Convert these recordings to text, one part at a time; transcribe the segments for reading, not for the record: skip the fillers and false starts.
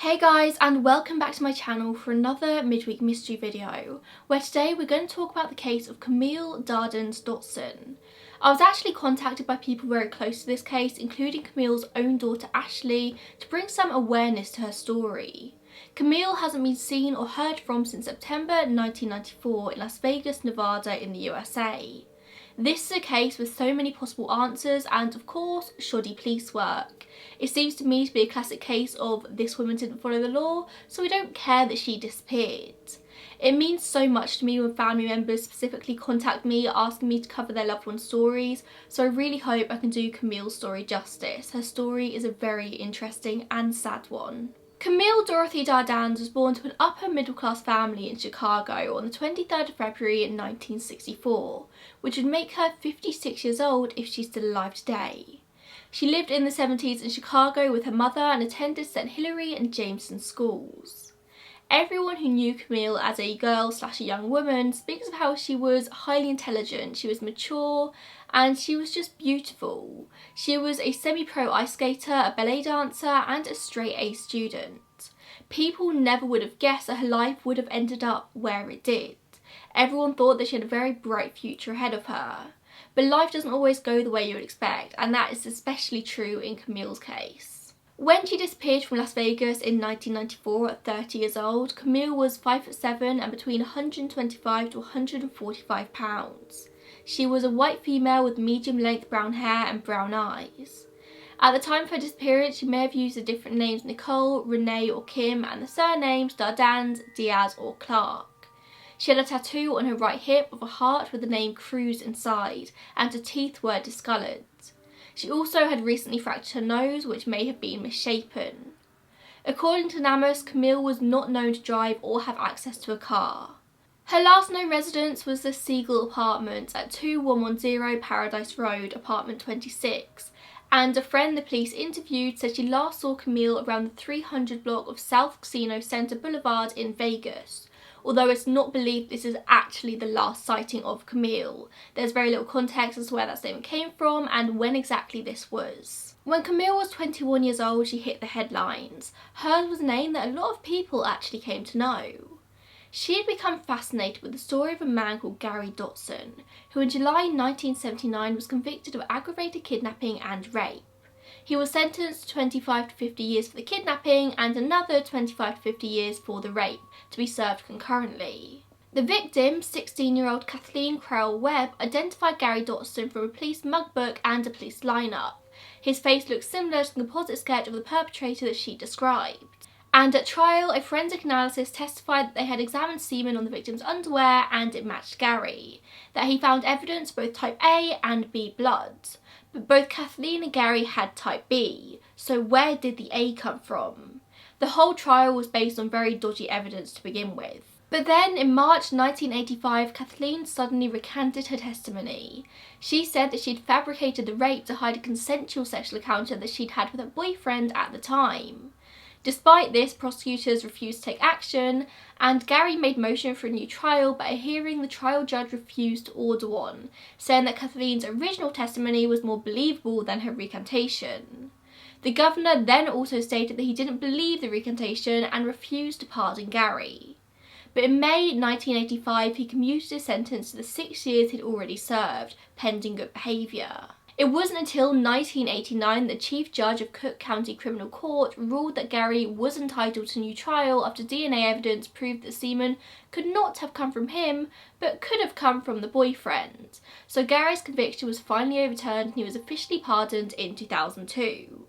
Hey guys, and welcome back to my channel for another midweek mystery video, where today we're going to talk about the case of Camille Dardanes Dotson. I was actually contacted by people very close to this case, including Camille's own daughter Ashley, to bring some awareness to her story. Camille hasn't been seen or heard from since September 1994 in Las Vegas, Nevada in the USA. This is a case with so many possible answers and, of course, shoddy police work. It seems to me to be a classic case of this woman didn't follow the law, so we don't care that she disappeared. It means so much to me when family members specifically contact me asking me to cover their loved ones' stories, so I really hope I can do Camille's story justice. Her story is a very interesting and sad one. Camille Dorothy Dardanes was born to an upper middle class family in Chicago on the 23rd of February in 1964, which would make her 56 years old if she's still alive today. She lived in the 70s in Chicago with her mother and attended St. Hilary and Jameson schools. Everyone who knew Camille as a girl / a young woman speaks of how she was highly intelligent, she was mature, and she was just beautiful. She was a semi-pro ice skater, a ballet dancer, and a straight-A student. People never would have guessed that her life would have ended up where it did. Everyone thought that she had a very bright future ahead of her. But life doesn't always go the way you would expect, and that is especially true in Camille's case. When she disappeared from Las Vegas in 1994 at 30 years old, Camille was 5'7" and between 125 to 145 pounds. She was a white female with medium-length brown hair and brown eyes. At the time of her disappearance, she may have used the different names Nicole, Renee or Kim, and the surnames Dardanes, Diaz or Clark. She had a tattoo on her right hip of a heart with the name Cruz inside, and her teeth were discoloured. She also had recently fractured her nose, which may have been misshapen. According to NamUs, Camille was not known to drive or have access to a car. Her last known residence was the Siegel Apartments at 2110 Paradise Road, apartment 26, and a friend the police interviewed said she last saw Camille around the 300 block of South Casino Center Boulevard in Vegas. Although it's not believed this is actually the last sighting of Camille. There's very little context as to where that statement came from and when exactly this was. When Camille was 21 years old, she hit the headlines. Hers was a name that a lot of people actually came to know. She had become fascinated with the story of a man called Gary Dotson, who in July 1979 was convicted of aggravated kidnapping and rape. He was sentenced to 25 to 50 years for the kidnapping and another 25 to 50 years for the rape, to be served concurrently. The victim, 16-year-old Kathleen Crowell Webb, identified Gary Dotson from a police mugbook and a police lineup. His face looked similar to the composite sketch of the perpetrator that she described. And at trial, a forensic analysis testified that they had examined semen on the victim's underwear and it matched Gary, that he found evidence of both type A and B blood. But both Kathleen and Gary had type B, so where did the A come from? The whole trial was based on very dodgy evidence to begin with. But then, in March 1985, Kathleen suddenly recanted her testimony. She said that she'd fabricated the rape to hide a consensual sexual encounter that she'd had with her boyfriend at the time. Despite this, prosecutors refused to take action, and Gary made motion for a new trial, but at a hearing the trial judge refused to order one, saying that Kathleen's original testimony was more believable than her recantation. The governor then also stated that he didn't believe the recantation and refused to pardon Gary. But in May 1985, he commuted his sentence to the 6 years he'd already served, pending good behaviour. It wasn't until 1989 that the Chief Judge of Cook County Criminal Court ruled that Gary was entitled to a new trial after DNA evidence proved that semen could not have come from him, but could have come from the boyfriend. So Gary's conviction was finally overturned and he was officially pardoned in 2002.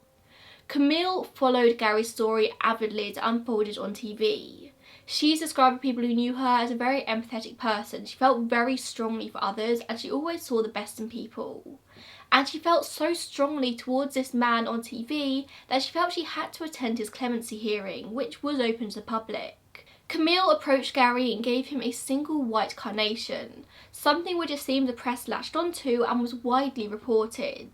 Camille followed Gary's story avidly as it unfolded on TV. She's described by people who knew her as a very empathetic person. She felt very strongly for others and she always saw the best in people. And she felt so strongly towards this man on TV that she felt she had to attend his clemency hearing, which was open to the public. Camille approached Gary and gave him a single white carnation, something which it seemed the press latched onto and was widely reported.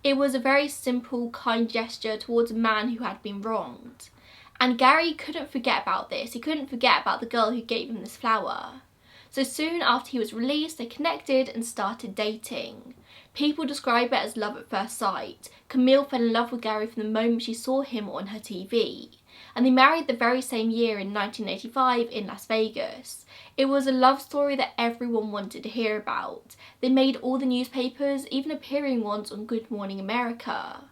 It was a very simple, kind gesture towards a man who had been wronged. And Gary couldn't forget about this. He couldn't forget about the girl who gave him this flower. So soon after he was released, they connected and started dating. People describe it as love at first sight. Camille fell in love with Gary from the moment she saw him on her TV. and they married the very same year in 1985 in Las Vegas. It was a love story that everyone wanted to hear about. They made all the newspapers, even appearing once on Good Morning America.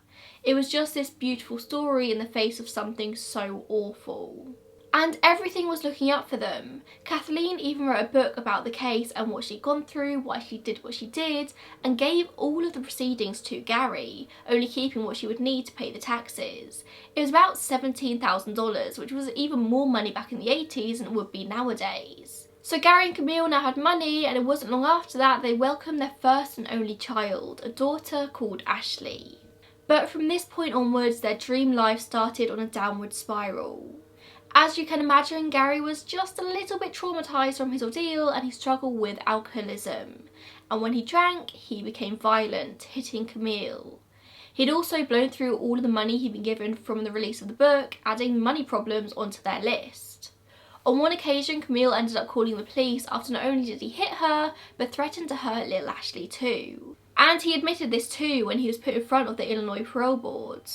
It was just this beautiful story in the face of something so awful. And everything was looking up for them. Kathleen even wrote a book about the case and what she'd gone through, why she did what she did, and gave all of the proceedings to Gary, only keeping what she would need to pay the taxes. It was about $17,000, which was even more money back in the 80s than it would be nowadays. So Gary and Camille now had money, and it wasn't long after that they welcomed their first and only child, a daughter called Ashley. But from this point onwards, their dream life started on a downward spiral. As you can imagine, Gary was just a little bit traumatised from his ordeal and he struggled with alcoholism. And when he drank, he became violent, hitting Camille. He'd also blown through all of the money he'd been given from the release of the book, adding money problems onto their list. On one occasion, Camille ended up calling the police after not only did he hit her, but threatened to hurt little Ashley too. And he admitted this too when he was put in front of the Illinois Parole Board.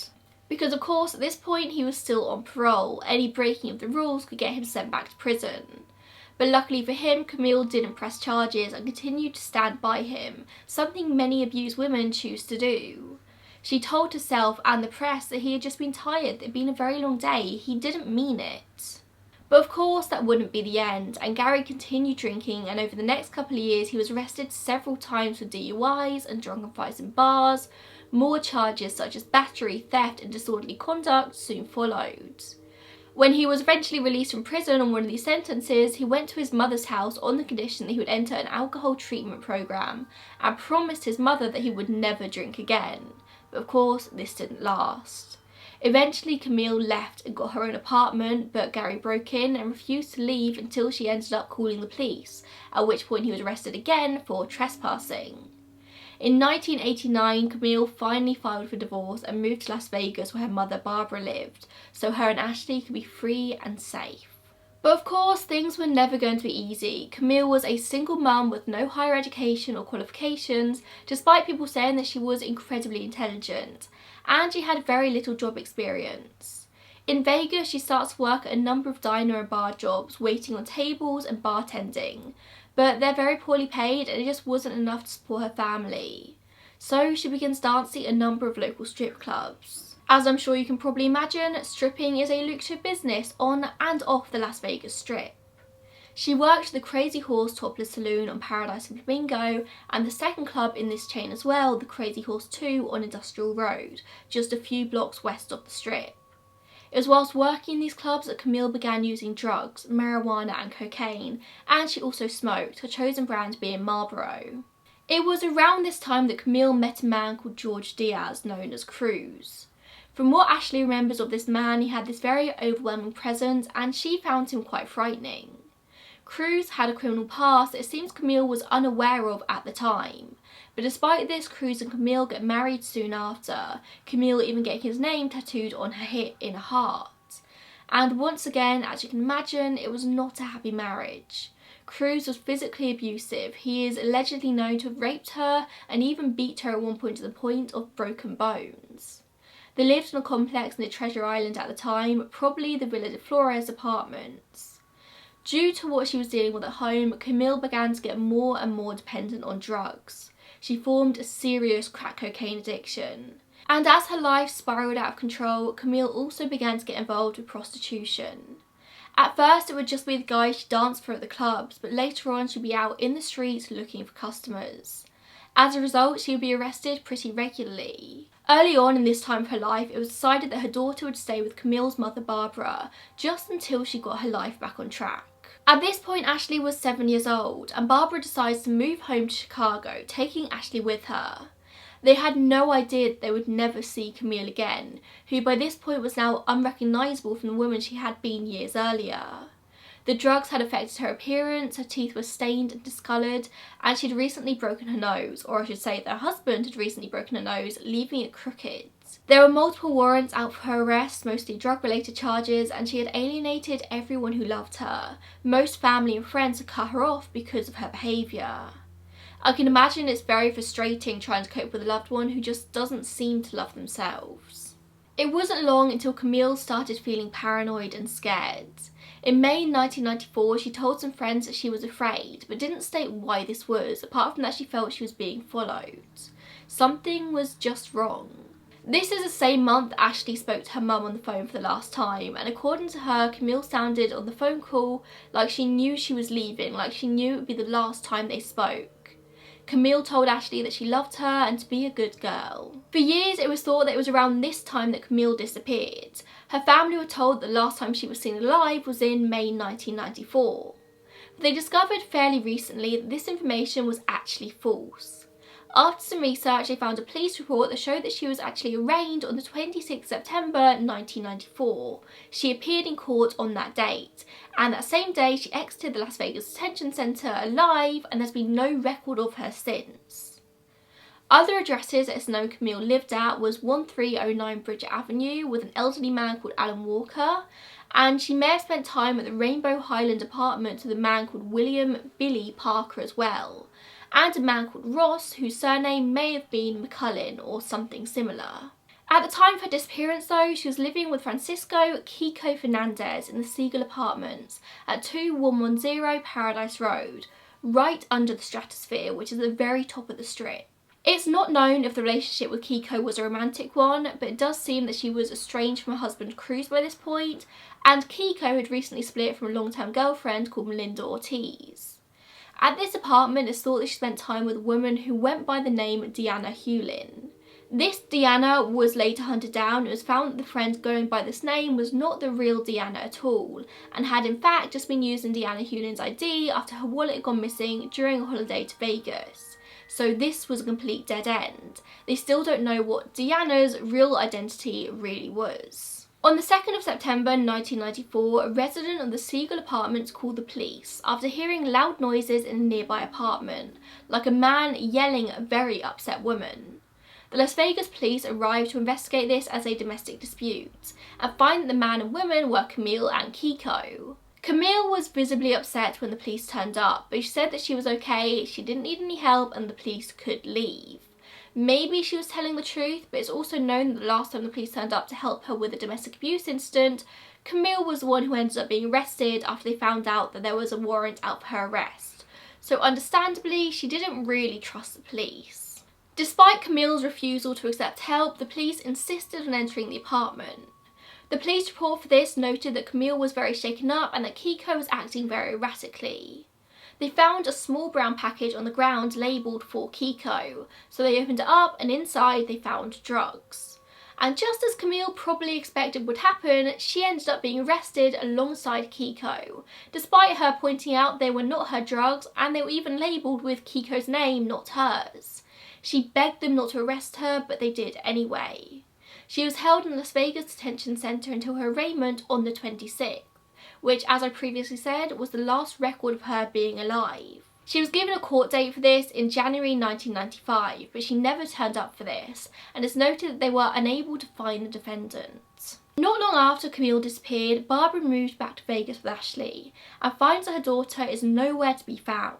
Because of course at this point he was still on parole, any breaking of the rules could get him sent back to prison. But luckily for him, Camille didn't press charges and continued to stand by him, something many abused women choose to do. She told herself and the press that he had just been tired, it had been a very long day, he didn't mean it. But of course that wouldn't be the end, and Gary continued drinking, and over the next couple of years he was arrested several times for DUIs and drunken fights in bars. More charges such as battery, theft and disorderly conduct soon followed. When he was eventually released from prison on one of these sentences, he went to his mother's house on the condition that he would enter an alcohol treatment program and promised his mother that he would never drink again. But of course this didn't last. Eventually Camille left and got her own apartment, but Gary broke in and refused to leave until she ended up calling the police, at which point he was arrested again for trespassing. In 1989, Camille finally filed for divorce and moved to Las Vegas where her mother Barbara lived, so her and Ashley could be free and safe. But of course, things were never going to be easy. Camille was a single mum with no higher education or qualifications, despite people saying that she was incredibly intelligent, and she had very little job experience. In Vegas, she starts to work at a number of diner and bar jobs, waiting on tables and bartending. But they're very poorly paid and it just wasn't enough to support her family. So she begins dancing at a number of local strip clubs. As I'm sure you can probably imagine, stripping is a lucrative business on and off the Las Vegas Strip. She worked at the Crazy Horse Topless Saloon on Paradise and Flamingo, and the second club in this chain as well, the Crazy Horse 2 on Industrial Road, just a few blocks west of the Strip. It was whilst working in these clubs that Camille began using drugs, marijuana and cocaine, and she also smoked, her chosen brand being Marlboro. It was around this time that Camille met a man called George Diaz, known as Cruz. From what Ashley remembers of this man, he had this very overwhelming presence and she found him quite frightening. Cruz had a criminal past that it seems Camille was unaware of at the time. But despite this, Cruz and Camille get married soon after, Camille even getting his name tattooed on her hip in a heart. And once again, as you can imagine, it was not a happy marriage. Cruz was physically abusive. He is allegedly known to have raped her and even beat her at one point to the point of broken bones. They lived in a complex near Treasure Island at the time, probably the Villa de Flores apartments. Due to what she was dealing with at home, Camille began to get more and more dependent on drugs. She formed a serious crack cocaine addiction. And as her life spiralled out of control, Camille also began to get involved with prostitution. At first it would just be the guys she danced for at the clubs, but later on she'd be out in the streets looking for customers. As a result, she would be arrested pretty regularly. Early on in this time of her life, it was decided that her daughter would stay with Camille's mother Barbara, just until she got her life back on track. At this point, Ashley was 7 years old, and Barbara decides to move home to Chicago, taking Ashley with her. They had no idea that they would never see Camille again, who by this point was now unrecognisable from the woman she had been years earlier. The drugs had affected her appearance, her teeth were stained and discoloured, and she'd recently broken her nose, or I should say that her husband had recently broken her nose, leaving it crooked. There were multiple warrants out for her arrest, mostly drug-related charges, and she had alienated everyone who loved her. Most family and friends had cut her off because of her behaviour. I can imagine it's very frustrating trying to cope with a loved one who just doesn't seem to love themselves. It wasn't long until Camille started feeling paranoid and scared. In May 1994, she told some friends that she was afraid, but didn't state why this was, apart from that she felt she was being followed. Something was just wrong. This is the same month Ashley spoke to her mum on the phone for the last time, and according to her, Camille sounded on the phone call like she knew she was leaving, like she knew it would be the last time they spoke. Camille told Ashley that she loved her and to be a good girl. For years it was thought that it was around this time that Camille disappeared. Her family were told that the last time she was seen alive was in May 1994. But they discovered fairly recently that this information was actually false. After some research, they found a police report that showed that she was actually arraigned on the 26th September 1994. She appeared in court on that date, and that same day she exited the Las Vegas detention centre alive, and there's been no record of her since. Other addresses that it's known Camille lived at was 1309 Bridget Avenue with an elderly man called Alan Walker, and she may have spent time at the Rainbow Highland apartment with a man called William Billy Parker as well, and a man called Ross, whose surname may have been McCullin or something similar. At the time of her disappearance though, she was living with Francisco Kiko Fernandez in the Siegel Apartments at 2110 Paradise Road, right under the Stratosphere, which is at the very top of the strip. It's not known if the relationship with Kiko was a romantic one, but it does seem that she was estranged from her husband Cruz by this point, and Kiko had recently split from a long-term girlfriend called Melinda Ortiz. At this apartment, it's thought that she spent time with a woman who went by the name Deanna Hewlin. This Deanna was later hunted down. It was found that the friend going by this name was not the real Deanna at all, and had in fact just been using Deanna Hewlin's ID after her wallet had gone missing during a holiday to Vegas. So this was a complete dead end. They still don't know what Deanna's real identity really was. On the 2nd of September 1994, a resident of the Siegel Apartments called the police after hearing loud noises in a nearby apartment, like a man yelling at a very upset woman. The Las Vegas police arrived to investigate this as a domestic dispute, and find that the man and woman were Camille and Kiko. Camille was visibly upset when the police turned up, but she said that she was okay, she didn't need any help, and the police could leave. Maybe she was telling the truth, but it's also known that the last time the police turned up to help her with a domestic abuse incident, Camille was the one who ended up being arrested after they found out that there was a warrant out for her arrest. So understandably, she didn't really trust the police. Despite Camille's refusal to accept help, the police insisted on entering the apartment. The police report for this noted that Camille was very shaken up and that Kiko was acting very erratically. They found a small brown package on the ground labelled for Kiko, so they opened it up and inside they found drugs. And just as Camille probably expected would happen, she ended up being arrested alongside Kiko, despite her pointing out they were not her drugs and they were even labelled with Kiko's name, not hers. She begged them not to arrest her, but they did anyway. She was held in the Las Vegas Detention Centre until her arraignment on the 26th. Which, as I previously said, was the last record of her being alive. She was given a court date for this in January 1995, but she never turned up for this, and it's noted that they were unable to find the defendant. Not long after Camille disappeared, Barbara moved back to Vegas with Ashley, and finds that her daughter is nowhere to be found.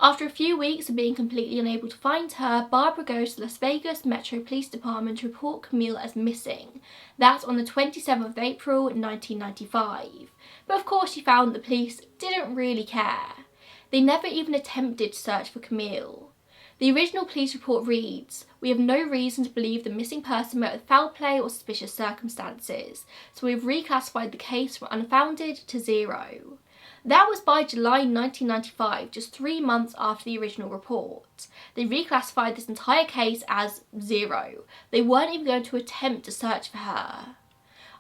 After a few weeks of being completely unable to find her, Barbara goes to the Las Vegas Metro Police Department to report Camille as missing. That's on the 27th of April 1995. But of course she found the police didn't really care. They never even attempted to search for Camille. The original police report reads, "We have no reason to believe the missing person met with foul play or suspicious circumstances, so we have reclassified the case from unfounded to 0. That was by July 1995, just 3 months after the original report. They reclassified this entire case as 0. They weren't even going to attempt to search for her.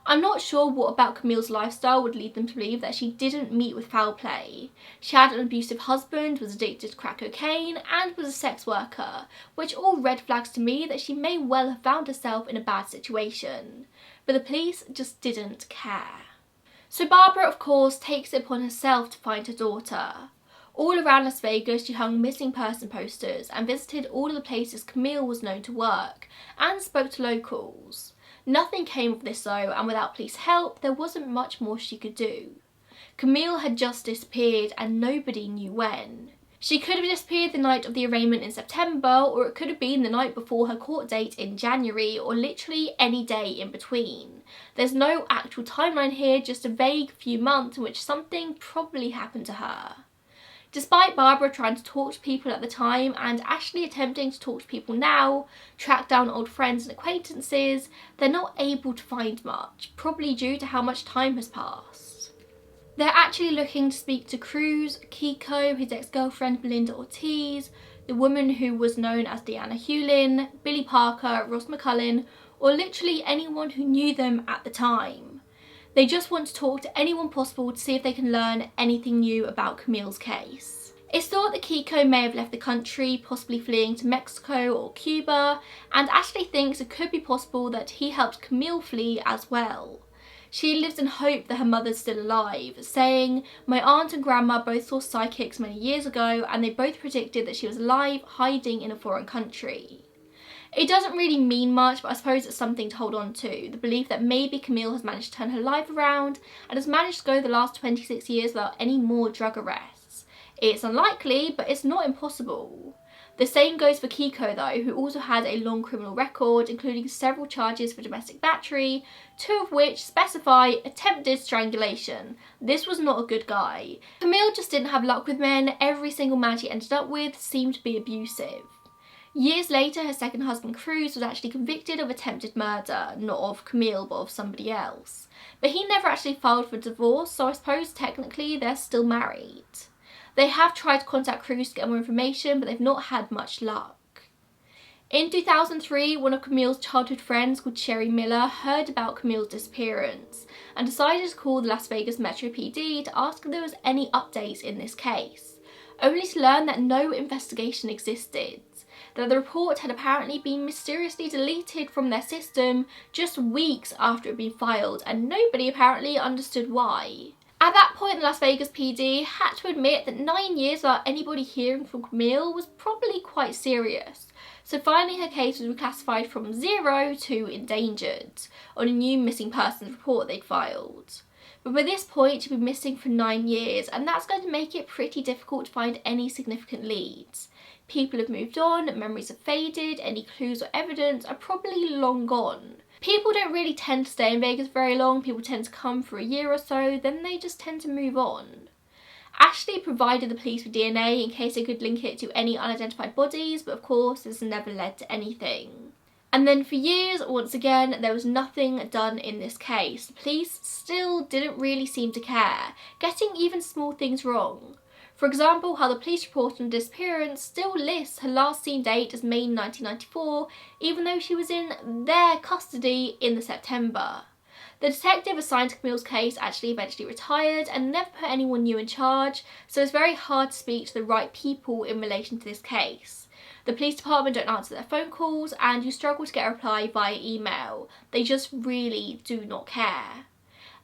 I'm not sure what about Camille's lifestyle would lead them to believe that she didn't meet with foul play. She had an abusive husband, was addicted to crack cocaine, and was a sex worker, which all red flags to me that she may well have found herself in a bad situation. But the police just didn't care. So Barbara, of course, takes it upon herself to find her daughter. All around Las Vegas, she hung missing person posters and visited all of the places Camille was known to work, and spoke to locals. Nothing came of this though, and without police help, there wasn't much more she could do. Camille had just disappeared and nobody knew when. She could have disappeared the night of the arraignment in September, or it could have been the night before her court date in January, or literally any day in between. There's no actual timeline here, just a vague few months in which something probably happened to her. Despite Barbara trying to talk to people at the time and Ashley attempting to talk to people now, track down old friends and acquaintances, they're not able to find much, probably due to how much time has passed. They're actually looking to speak to Cruz Kiko, his ex-girlfriend Melinda Ortiz, the woman who was known as Deanna Hewlin, Billy Parker, Ross McCullin, or literally anyone who knew them at the time. They just want to talk to anyone possible to see if they can learn anything new about Camille's case. It's thought that Kiko may have left the country, possibly fleeing to Mexico or Cuba, and Ashley thinks it could be possible that he helped Camille flee as well. She lives in hope that her mother's still alive, saying, "My aunt and grandma both saw psychics many years ago and they both predicted that she was alive, hiding in a foreign country." It doesn't really mean much, but I suppose it's something to hold on to. The belief that maybe Camille has managed to turn her life around and has managed to go the last 26 years without any more drug arrests. It's unlikely, but it's not impossible. The same goes for Kiko though, who also had a long criminal record, including several charges for domestic battery, 2 of which specify attempted strangulation. This was not a good guy. Camille just didn't have luck with men. Every single man she ended up with seemed to be abusive. Years later, her second husband Cruz was actually convicted of attempted murder, not of Camille but of somebody else. But he never actually filed for divorce, so I suppose technically they're still married. They have tried to contact Cruz to get more information, but they've not had much luck. In 2003, one of Camille's childhood friends called Sherry Miller heard about Camille's disappearance and decided to call the Las Vegas Metro PD to ask if there was any updates in this case, only to learn that no investigation existed. That the report had apparently been mysteriously deleted from their system just weeks after it had been filed, and nobody apparently understood why. At that point, the Las Vegas PD had to admit that 9 years without anybody hearing from Camille was probably quite serious, so finally her case was reclassified from 0 to endangered on a new missing persons report they'd filed. But by this point she'd been missing for 9 years, and that's going to make it pretty difficult to find any significant leads. People have moved on, memories have faded, any clues or evidence are probably long gone. People don't really tend to stay in Vegas very long. People tend to come for a year or so, then they just tend to move on. Ashley provided the police with DNA in case they could link it to any unidentified bodies, but of course this never led to anything. And then for years, once again, there was nothing done in this case. The police still didn't really seem to care, getting even small things wrong. For example, how the police report on disappearance still lists her last seen date as May 1994, even though she was in their custody in the September. The detective assigned to Camille's case actually eventually retired and never put anyone new in charge, so it's very hard to speak to the right people in relation to this case. The police department don't answer their phone calls, and you struggle to get a reply via email. They just really do not care.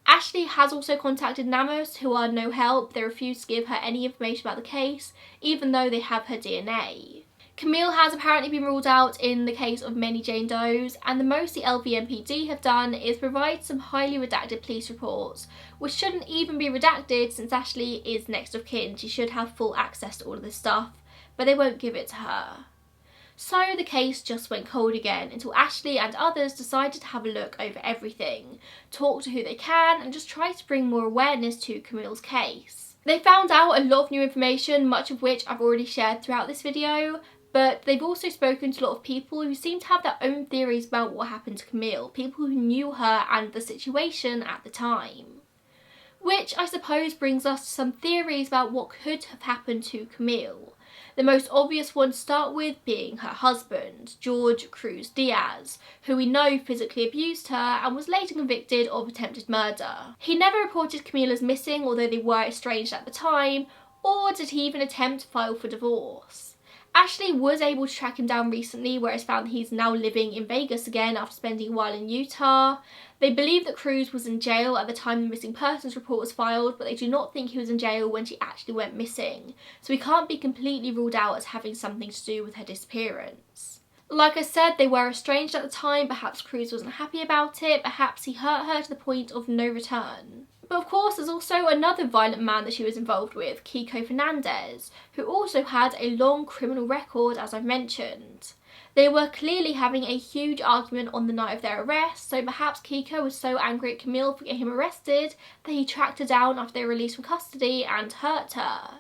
Ashley has also contacted NamUs, who are no help. They refuse to give her any information about the case, even though they have her DNA. Camille has apparently been ruled out in the case of many Jane Does, and the most the LVMPD have done is provide some highly redacted police reports, which shouldn't even be redacted since Ashley is next of kin. She should have full access to all of this stuff, but they won't give it to her. So the case just went cold again until Ashley and others decided to have a look over everything, talk to who they can, and just try to bring more awareness to Camille's case. They found out a lot of new information, much of which I've already shared throughout this video, but they've also spoken to a lot of people who seem to have their own theories about what happened to Camille, people who knew her and the situation at the time. Which I suppose brings us to some theories about what could have happened to Camille. The most obvious one to start with being her husband, George Cruz Diaz, who we know physically abused her and was later convicted of attempted murder. He never reported Camille as missing, although they were estranged at the time, or did he even attempt to file for divorce. Ashley was able to track him down recently, where it's found he's now living in Vegas again after spending a while in Utah. They believe that Cruz was in jail at the time the missing persons report was filed, but they do not think he was in jail when she actually went missing, so he can't be completely ruled out as having something to do with her disappearance. Like I said, they were estranged at the time. Perhaps Cruz wasn't happy about it, perhaps he hurt her to the point of no return. But of course there's also another violent man that she was involved with, Kiko Fernandez, who also had a long criminal record, as I've mentioned. They were clearly having a huge argument on the night of their arrest, so perhaps Kiko was so angry at Camille for getting him arrested that he tracked her down after they were released from custody and hurt her.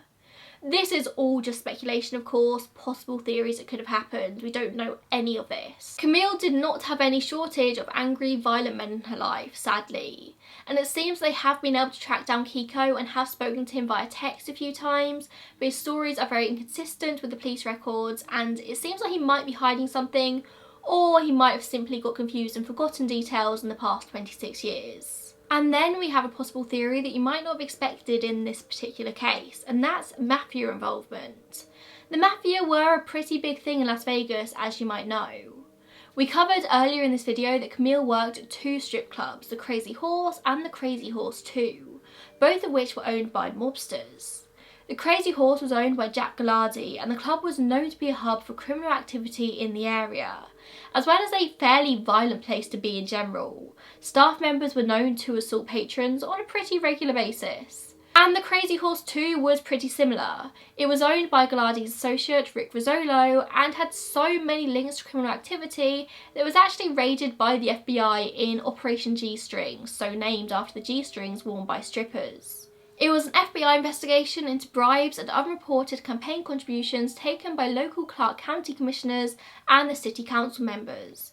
This is all just speculation, of course, possible theories that could have happened. We don't know any of this. Camille did not have any shortage of angry, violent men in her life, sadly. And it seems they have been able to track down Kiko and have spoken to him via text a few times, but his stories are very inconsistent with the police records, and it seems like he might be hiding something, or he might have simply got confused and forgotten details in the past 26 years. And then we have a possible theory that you might not have expected in this particular case, and that's Mafia involvement. The Mafia were a pretty big thing in Las Vegas, as you might know. We covered earlier in this video that Camille worked at 2 strip clubs, the Crazy Horse and the Crazy Horse 2, both of which were owned by mobsters. The Crazy Horse was owned by Jack Gallardi, and the club was known to be a hub for criminal activity in the area, as well as a fairly violent place to be in general. Staff members were known to assault patrons on a pretty regular basis. And the Crazy Horse 2 was pretty similar. It was owned by Gallardi's associate Rick Rizzolo and had so many links to criminal activity that it was actually raided by the FBI in Operation G-String, so named after the G-strings worn by strippers. It was an FBI investigation into bribes and unreported campaign contributions taken by local Clark County commissioners and the city council members.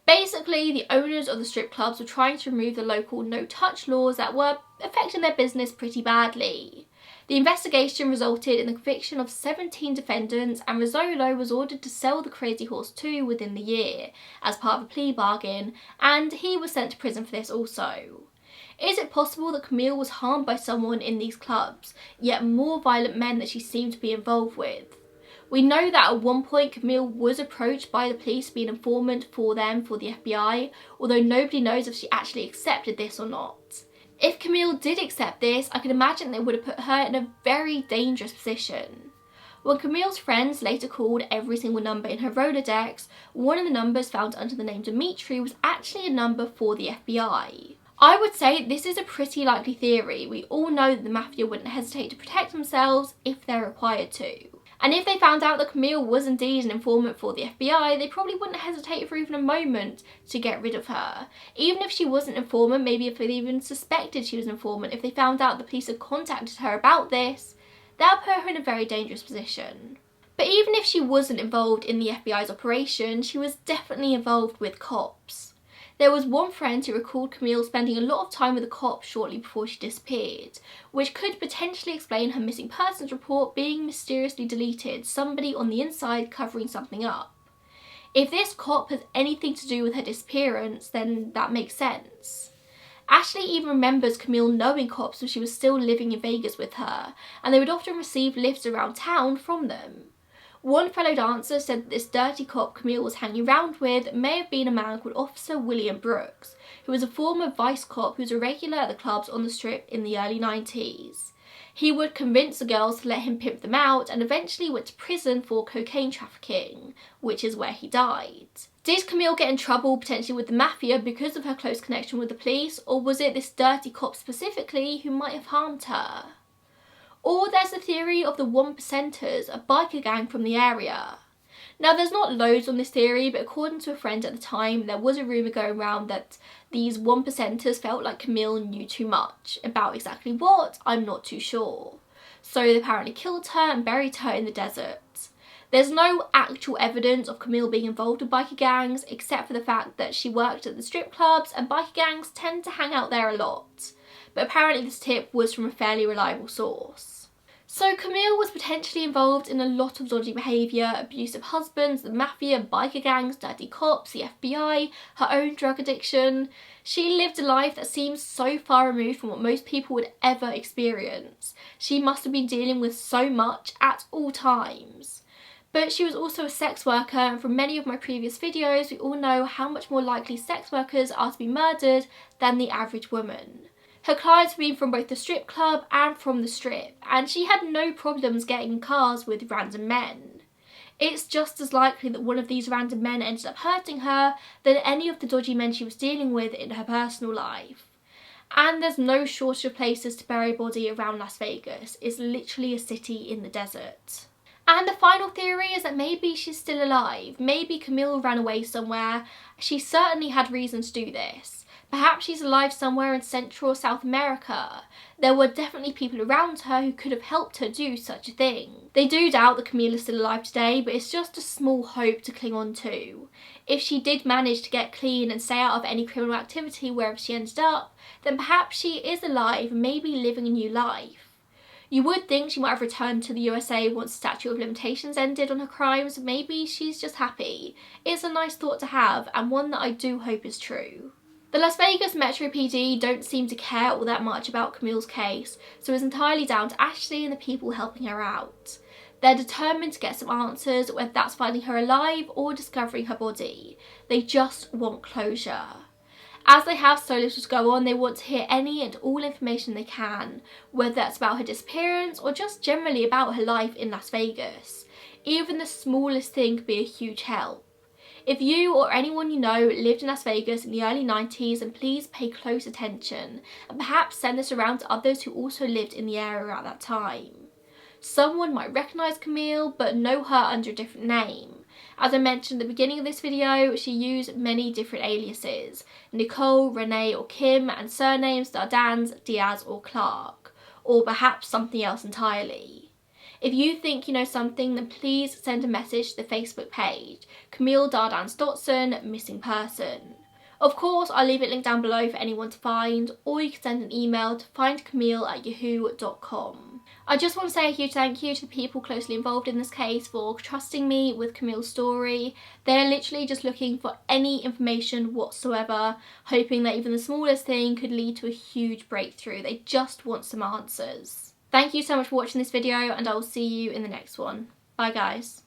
Basically, the owners of the strip clubs were trying to remove the local no-touch laws that were affecting their business pretty badly. The investigation resulted in the conviction of 17 defendants, and Rizzolo was ordered to sell the Crazy Horse 2 within the year as part of a plea bargain, and he was sent to prison for this also. Is it possible that Camille was harmed by someone in these clubs, yet more violent men that she seemed to be involved with? We know that at one point Camille was approached by the police to be an informant for them for the FBI, although nobody knows if she actually accepted this or not. If Camille did accept this, I can imagine it would have put her in a very dangerous position. When Camille's friends later called every single number in her Rolodex, one of the numbers found under the name Dimitri was actually a number for the FBI. I would say this is a pretty likely theory. We all know that the Mafia wouldn't hesitate to protect themselves if they're required to. And if they found out that Camille was indeed an informant for the FBI, they probably wouldn't hesitate for even a moment to get rid of her. Even if she wasn't an informant, maybe if they even suspected she was an informant, if they found out the police had contacted her about this, that would put her in a very dangerous position. But even if she wasn't involved in the FBI's operation, she was definitely involved with cops. There was one friend who recalled Camille spending a lot of time with the cops shortly before she disappeared, which could potentially explain her missing persons report being mysteriously deleted, somebody on the inside covering something up. If this cop has anything to do with her disappearance, then that makes sense. Ashley even remembers Camille knowing cops when she was still living in Vegas with her, and they would often receive lifts around town from them. One fellow dancer said that this dirty cop Camille was hanging around with may have been a man called Officer William Brooks, who was a former vice cop who was a regular at the clubs on the strip in the early 90s. He would convince the girls to let him pimp them out and eventually went to prison for cocaine trafficking, which is where he died. Did Camille get in trouble potentially with the Mafia because of her close connection with the police, or was it this dirty cop specifically who might have harmed her? Or there's the theory of the 1%ers, a biker gang from the area. Now there's not loads on this theory, but according to a friend at the time, there was a rumour going around that these 1%ers felt like Camille knew too much. About exactly what, I'm not too sure. So they apparently killed her and buried her in the desert. There's no actual evidence of Camille being involved with biker gangs, except for the fact that she worked at the strip clubs and biker gangs tend to hang out there a lot. But apparently this tip was from a fairly reliable source. So Camille was potentially involved in a lot of dodgy behaviour, abusive husbands, the Mafia, biker gangs, dirty cops, the FBI, her own drug addiction. She lived a life that seems so far removed from what most people would ever experience. She must have been dealing with so much at all times. But she was also a sex worker, and from many of my previous videos we all know how much more likely sex workers are to be murdered than the average woman. Her clients were from both the strip club and from the strip, and she had no problems getting in cars with random men. It's just as likely that one of these random men ended up hurting her than any of the dodgy men she was dealing with in her personal life. And there's no shortage of places to bury a body around Las Vegas. It's literally a city in the desert. And the final theory is that maybe she's still alive. Maybe Camille ran away somewhere. She certainly had reason to do this. Perhaps she's alive somewhere in Central or South America. There were definitely people around her who could have helped her do such a thing. They do doubt that Camille is still alive today, but it's just a small hope to cling on to. If she did manage to get clean and stay out of any criminal activity wherever she ended up, then perhaps she is alive and maybe living a new life. You would think she might have returned to the USA once the statute of limitations ended on her crimes. Maybe she's just happy. It's a nice thought to have, and one that I do hope is true. The Las Vegas Metro PD don't seem to care all that much about Camille's case, so it's entirely down to Ashley and the people helping her out. They're determined to get some answers, whether that's finding her alive or discovering her body. They just want closure. As they have so little to go on, they want to hear any and all information they can, whether that's about her disappearance or just generally about her life in Las Vegas. Even the smallest thing could be a huge help. If you or anyone you know lived in Las Vegas in the early 90s, then please pay close attention and perhaps send this around to others who also lived in the area at that time. Someone might recognise Camille but know her under a different name. As I mentioned at the beginning of this video, she used many different aliases: Nicole, Renee or Kim, and surnames Dardanes, Diaz or Clark, or perhaps something else entirely. If you think you know something, then please send a message to the Facebook page, Camille Dardanes Dotson, Missing Person. Of course, I'll leave it linked down below for anyone to find, or you can send an email to findcamille@yahoo.com. I just want to say a huge thank you to the people closely involved in this case for trusting me with Camille's story. They're literally just looking for any information whatsoever, hoping that even the smallest thing could lead to a huge breakthrough. They just want some answers. Thank you so much for watching this video, and I will see you in the next one. Bye guys.